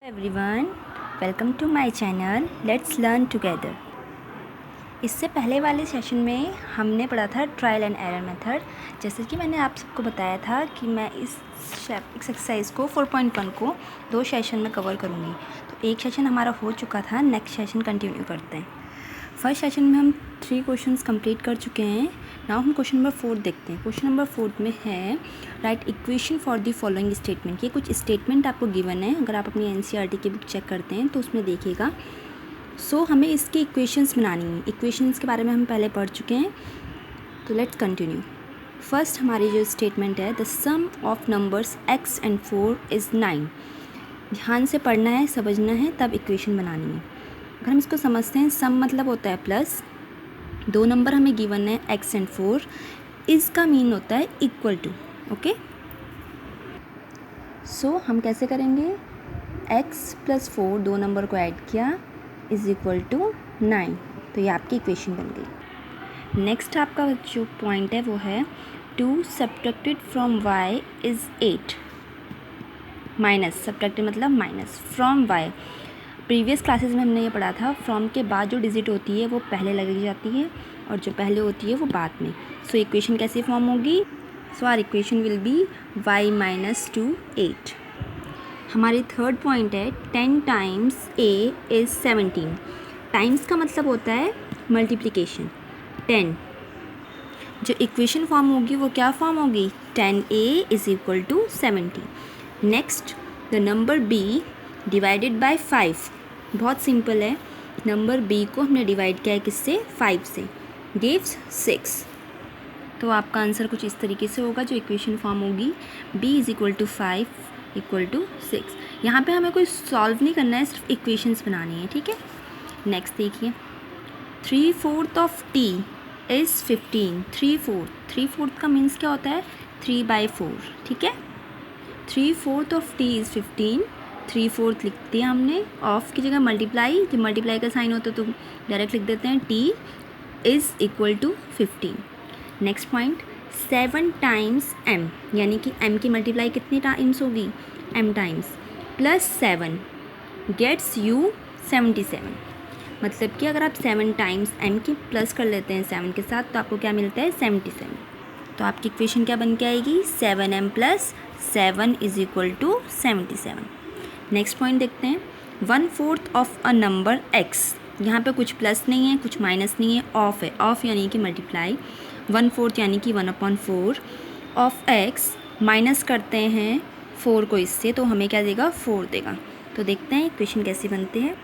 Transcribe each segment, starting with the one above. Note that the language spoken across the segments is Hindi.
Everyone, welcome to my channel let's learn together. इससे पहले वाले सेशन में हमने पढ़ा था ट्रायल एंड एरर मेथड। जैसे कि मैंने आप सबको बताया था कि मैं इस एक्सरसाइज को 4.1 को 2 सेशन में कवर करूँगी। तो एक सेशन हमारा हो चुका था, नेक्स्ट सेशन कंटिन्यू करते हैं। फर्स्ट सेशन में हम 3 क्वेश्चंस कंप्लीट कर चुके हैं। नाउ हम क्वेश्चन नंबर 4 देखते हैं। क्वेश्चन नंबर 4 में है right equation for the following statement. ये कुछ स्टेटमेंट आपको गिवन है। अगर आप अपनी एनसीईआरटी की बुक चेक करते हैं तो उसमें देखिएगा। हमें इसके इक्वेशंस बनानी है। इक्वेशंस के बारे में हम पहले पढ़ चुके हैं, तो लेट्स कंटिन्यू। फर्स्ट हमारी जो स्टेटमेंट है, the sum of numbers x and 4 is 9। ध्यान से पढ़ना है, समझना है, तब इक्वेशन बनानी है। अगर हम इसको समझते हैं, सम मतलब होता है प्लस, 2 नंबर हमें गिवन है x एंड 4, इसका मीन होता है इक्वल टू। ओके, हम कैसे करेंगे, x + 4 2 नंबर को ऐड किया इज़ इक्वल टू 9। तो ये आपकी इक्वेशन बन गई। नेक्स्ट आपका जो पॉइंट है वो है 2 subtracted from y is 8। Minus, subtracted मतलब minus, from y। Previous classes में हमने ये पढ़ा था, फ्रॉम के बाद जो डिजिट होती है वो पहले लगाई जाती है और जो पहले होती है वो बाद में। इक्वेशन कैसे फॉर्म होगी, our equation will be y - 2 8। हमारी थर्ड पॉइंट है 10 टाइम्स a इज़ 17। टाइम्स का मतलब होता है मल्टीप्लिकेशन। 10 जो इक्वेशन फॉर्म होगी वो क्या फॉर्म होगी, 10a is equal to 70। Next, the number b divided by 5। बहुत सिंपल है, नंबर b को हमने डिवाइड किया है किससे, 5 से, गिव्स 6। तो आपका आंसर कुछ इस तरीके से होगा जो इक्वेशन फॉर्म होगी, b is equal to 5 equal to 6। यहाँ पे हमें कोई सॉल्व नहीं करना है, सिर्फ इक्वेशंस बनानी है, ठीक है। नेक्स्ट देखिए, 3/4 ऑफ t इज़ 15। 3/4 का मीन्स क्या होता है, 3/4, ठीक है। 3/4 ऑफ t इज़ 15। 3/4 लिख दिया हमने, ऑफ की जगह मल्टीप्लाई, जब मल्टीप्लाई का साइन होता है तो डायरेक्ट लिख देते हैं, t is equal to 15। Next point, 7 times m, यानी कि m की मल्टीप्लाई कितनी टाइम्स होगी, m times, plus 7 gets you 77। मतलब कि अगर आप 7 टाइम्स m की प्लस कर लेते हैं 7 के साथ तो आपको क्या मिलता है, 77। तो आपकी इक्वेशन क्या बन के आएगी, 7m + 7 is equal to 77। Next point देखते हैं, 1/4 ऑफ अ नंबर x। यहाँ पे कुछ प्लस नहीं है, कुछ माइनस नहीं है, ऑफ है, ऑफ यानी कि मल्टीप्लाई। 1/4 यानी कि 1/4 ऑफ x, माइनस करते हैं 4 को इससे तो हमें क्या देगा, 4 देगा। तो देखते हैं इक्वेशन कैसे बनते हैं।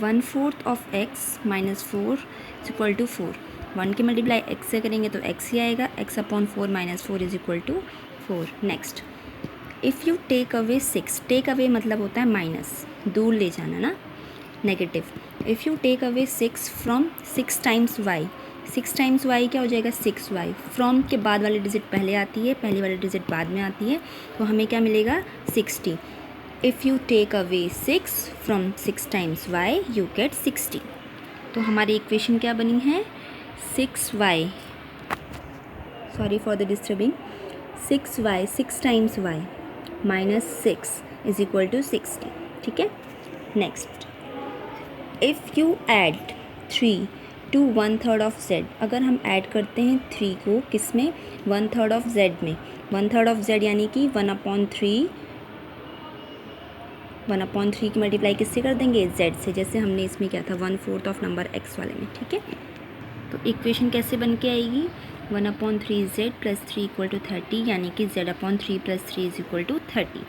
1/4 of x - 4 is equal to 4। 1 की मल्टीप्लाई x से करेंगे तो x ही आएगा, x/4 - 4 is equal to 4। Next, if you take away 6, take away मतलब होता है माइनस, दूर ले जाना ना, negative. If you take away 6 from 6 times y, 6 times y क्या हो जाएगा, 6y। फ्रॉम के बाद वाली डिजिट पहले आती है, पहले वाली डिजिट बाद में आती है, तो हमें क्या मिलेगा, 60। If you take away 6 from 6 times y you get 60। तो हमारी इक्वेशन क्या बनी है, 6y, sorry for the disturbing, 6y 6 times y minus 6 is equal to 60, ठीक है। Next, if you add 3 to 1/3 of z, अगर हम ऐड करते हैं 3 को किस में, 1/3 ऑफ z में, 1/3 ऑफ z यानी कि 1/3, 1/3 की मल्टीप्लाई किससे कर देंगे, z से, जैसे हमने इसमें किया था 1/4 ऑफ नंबर x वाले में, ठीक है। तो इक्वेशन कैसे बन के आएगी, 1/3z + 3 इक्वल टू 30, यानी कि z/3 + 3 इज इक्वल टू 30।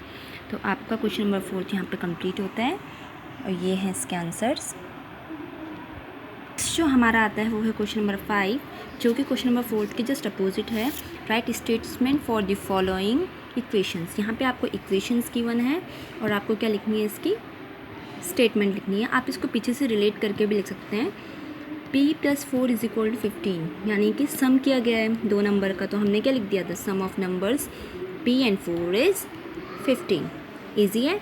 तो आपका क्वेश्चन नंबर 4 यहाँ पे कंप्लीट होता है और ये हैं इसके आंसर्स। जो हमारा आता है वो है क्वेश्चन नंबर 5, जो कि क्वेश्चन नंबर 4 के जस्ट अपोजिट है। Right statement for the following equations. यहाँ पे आपको इक्वेशंस गिवन है और आपको क्या लिखनी है, इसकी स्टेटमेंट लिखनी है। आप इसको पीछे से रिलेट करके भी लिख सकते हैं। p + 4 इज इक्वल टू 15, यानी कि सम किया गया है 2 नंबर का, तो हमने क्या लिख दिया था, sum of numbers p and 4 is 15। Easy है।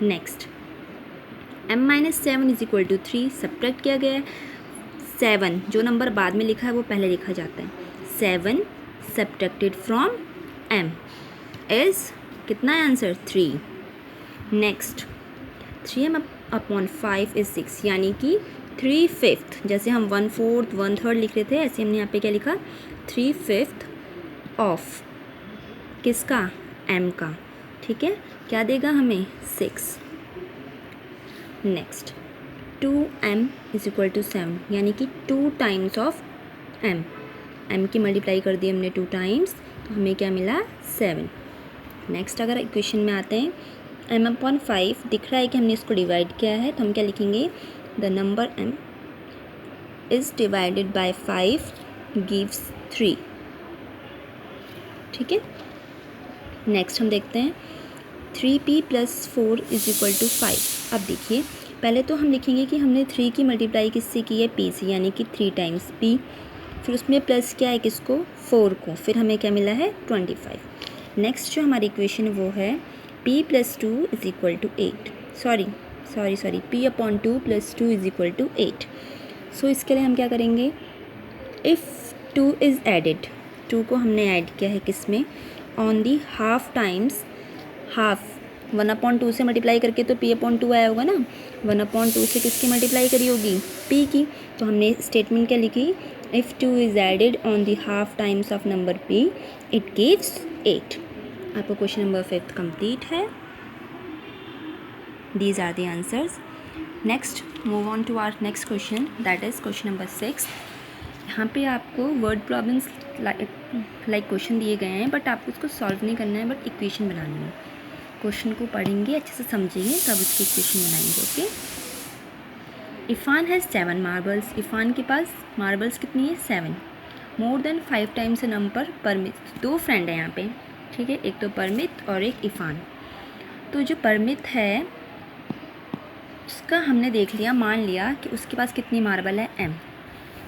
Next, m - 7 is equal to 3, subtract किया गया है। 7 जो नंबर बाद में लिखा है वो पहले लिखा जाता है। 7 सब्ट्रैक्टेड फ्रॉम m इज़ कितना है आंसर, 3। नेक्स्ट 3m/5 इज़ 6, यानी कि 3/5, जैसे हम 1/4 1/3 लिख रहे थे, ऐसे हमने यहाँ पे क्या लिखा 3/5 ऑफ किसका, m का, ठीक है। क्या देगा हमें 6। Next 2m is equal to 7, यानी कि 2 टाइम्स ऑफ m की मल्टीप्लाई कर दी हमने 2 टाइम्स, तो हमें क्या मिला 7। नेक्स्ट अगर इक्वेशन में आते हैं m/5 दिख रहा है कि हमने इसको डिवाइड किया है, तो हम क्या लिखेंगे, the number m is divided by 5 gives 3, ठीक है। नेक्स्ट हम देखते हैं 3p + 4 इज इक्वल टू 5। अब देखिए पहले तो हम लिखेंगे कि हमने 3 की मल्टीप्लाई किससे की है, p से, यानी कि 3 टाइम्स p, फिर उसमें प्लस क्या है किसको, 4 को, फिर हमें क्या मिला है 25। नेक्स्ट जो हमारी इक्वेशन वो है p + 2 is equal to 8, sorry p/2 + 2 is equal to 8। So इसके लिए हम क्या करेंगे, इफ़ 2 इज़ एडेड, 2 को हमने ऐड किया है किस में, on the half times, half 1/2 से मल्टीप्लाई करके तो p/2 आया होगा ना, 1/2 से किसकी मल्टीप्लाई करी होगी, p की, तो हमने स्टेटमेंट क्या लिखी, if 2 is added on the half times of number p it gives 8। आपका क्वेश्चन नंबर 5 कंप्लीट है। These are the answers. Next move on to our next question, that is question number 6। यहाँ पे आपको वर्ड प्रॉब्लम्स लाइक क्वेश्चन दिए गए हैं, बट आपको उसको सॉल्व नहीं करना है, बट इक्वेशन बनानी है। क्वेश्चन को पढ़ेंगे, अच्छे से समझेंगे, तब उसकी इक्वेशन बनाएंगे, ओके। इफ़ान हैज़ 7 मार्बल्स, इफ़ान के पास मार्बल्स कितनी है 7, मोर देन 5 टाइम्स ए नंबर परमित। 2 फ्रेंड है यहाँ पे, ठीक है, एक तो परमित और एक इफ़ान। तो जो परमित है उसका हमने देख लिया, मान लिया कि उसके पास कितनी मार्बल है m,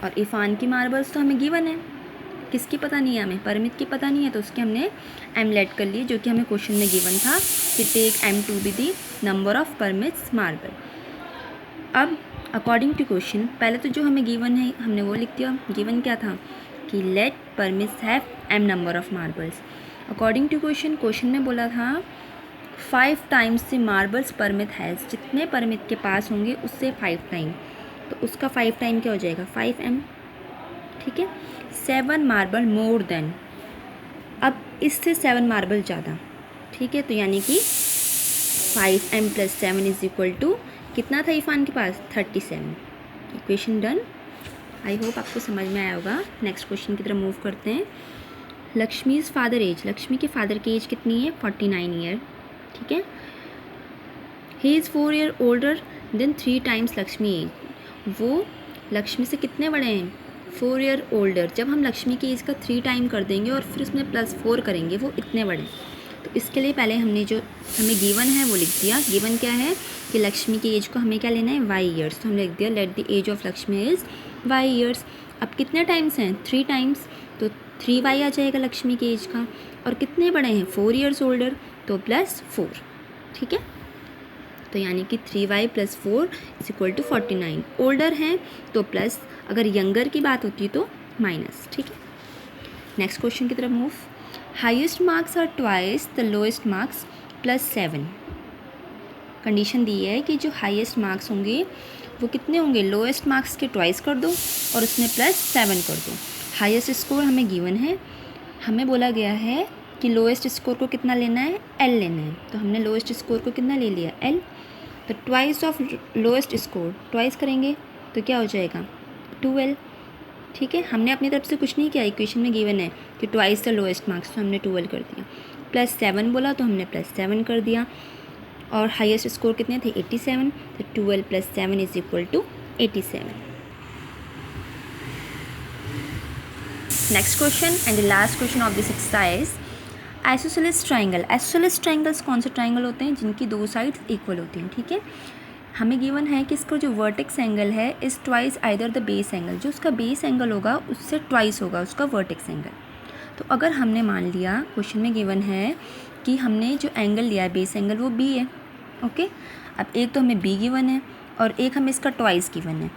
और इफ़ान की मार्बल्स तो हमें गिवन है, किसकी पता नहीं है हमें, परमित की पता नहीं है, तो उसके हमने m लेट कर लिए, जो कि हमें क्वेश्चन में गिवन था कि take m to be the number of permits marble. अब अकॉर्डिंग टू क्वेश्चन, पहले तो जो हमें गिवन है हमने वो लिख दिया, गिवन क्या था कि let permits have m number of marbles. According to question में बोला था 5 टाइम्स से मार्बल्स परमित हैज़, जितने परमित के पास होंगे उससे 5 टाइम, तो उसका 5 टाइम क्या हो जाएगा 5m, ठीक है। 7 मार्बल मोर देन, अब इससे 7 मार्बल ज़्यादा, ठीक है, तो यानी कि 5m + 7 इज इक्वल टू कितना था इफ़ान के पास 37। Equation done. आई होप आपको समझ में आया होगा। नेक्स्ट क्वेश्चन की तरफ मूव करते हैं। लक्ष्मीज़ फादर एज, लक्ष्मी के फादर की एज कितनी है 49 ईयर, ठीक है। He is 4 year older than 3 times Lakshmi age, वो लक्ष्मी से कितने बड़े हैं 4 ईयर ओल्डर। जब हम लक्ष्मी की एज का 3 टाइम कर देंगे और फिर उसमें +4 करेंगे, वो इतने बड़े। तो इसके लिए पहले हमने जो हमें गिवन है वो लिख दिया। गिवन क्या है कि लक्ष्मी की एज को हमें क्या लेना है y ईयर्स, तो हमने लिख दिया let the age of Lakshmi is y years. अब कितने टाइम्स हैं 3 टाइम्स, तो 3y आ जाएगा लक्ष्मी की एज का, और कितने बड़े हैं 4 ईयर्स ओल्डर, तो +4, ठीक है। तो यानी कि 3y + 4 is equal to 49। Older हैं तो प्लस, अगर यंगर की बात होती तो माइनस, ठीक है। नेक्स्ट क्वेश्चन की तरफ move. Highest marks are twice the lowest marks +7। Condition दी है कि जो हाईएस्ट मार्क्स होंगे वो कितने होंगे, लोएस्ट मार्क्स के ट्वाइस कर दो और उसमें +7 कर दो। हाईएस्ट स्कोर हमें गिवन है, हमें बोला गया है कि लोएस्ट स्कोर को कितना लेना है L लेना है, तो हमने लोएस्ट स्कोर को कितना ले लिया L। तो twice of lowest score, twice करेंगे तो क्या हो जाएगा 2L, ठीक है। हमने अपनी तरफ से कुछ नहीं किया, इक्वेशन में गिवन है कि ट्वाइस द लोएस्ट मार्क्स, तो हमने 2L कर दिया। +7 बोला तो हमने +7 कर दिया, और हाईएस्ट स्कोर कितने थे 87, तो 2L + 7 is equal to 87। Next question and the last question of this exercise, isosceles triangle. Isosceles triangles कौन से ट्राइंगल होते हैं, जिनकी 2 साइड्स इक्वल होती हैं, ठीक है। हमें गिवन है कि इसका जो वर्टेक्स एंगल है is twice either the base angle, जो उसका बेस एंगल होगा उससे ट्वाइस होगा उसका वर्टेक्स एंगल। तो अगर हमने मान लिया क्वेश्चन में गिवन है कि हमने जो एंगल लिया है बेस एंगल वो b है, ओके। अब एक तो हमें b गिवन है और एक हमें इसका ट्वाइस गिवन है,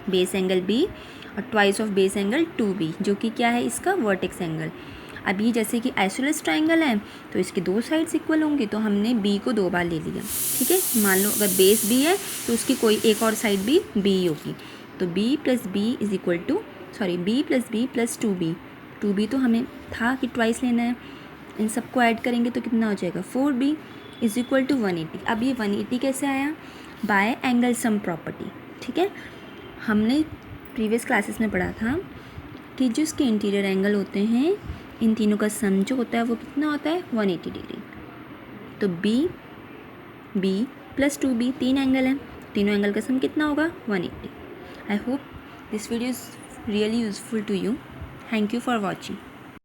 बेस एंगल b और twice of base angle 2b, जो कि क्या है इसका वर्टेक्स एंगल। अब ये जैसे कि आइसोलेस ट्राइंगल है तो इसकी दो साइड्स इक्वल होंगी, तो हमने बी को 2 बार ले लिया। ठीक है, मान लो अगर बेस बी है तो उसकी कोई एक और साइड भी बी होगी, तो B plus B is equal to B plus B plus 2b तो हमें था कि ट्वाइस लेना है, इन सबको ऐड करेंगे तो कितना हो जाएगा 4b इज इक्वल टू 180। अब ये 180 कैसे आया? Bye angle sum property. ठीक है, हमने प्रीवियस क्लासेस में पढ़ा था कि जो इसके इंटीरियर एंगल होते हैं इन तीनों का सम जो होता है वो कितना होता है 180 डिग्री। तो बी प्लस 2b 3 एंगल हैं, तीनों एंगल का सम कितना होगा 180। I hope this video is really useful to you. Thank you for watching.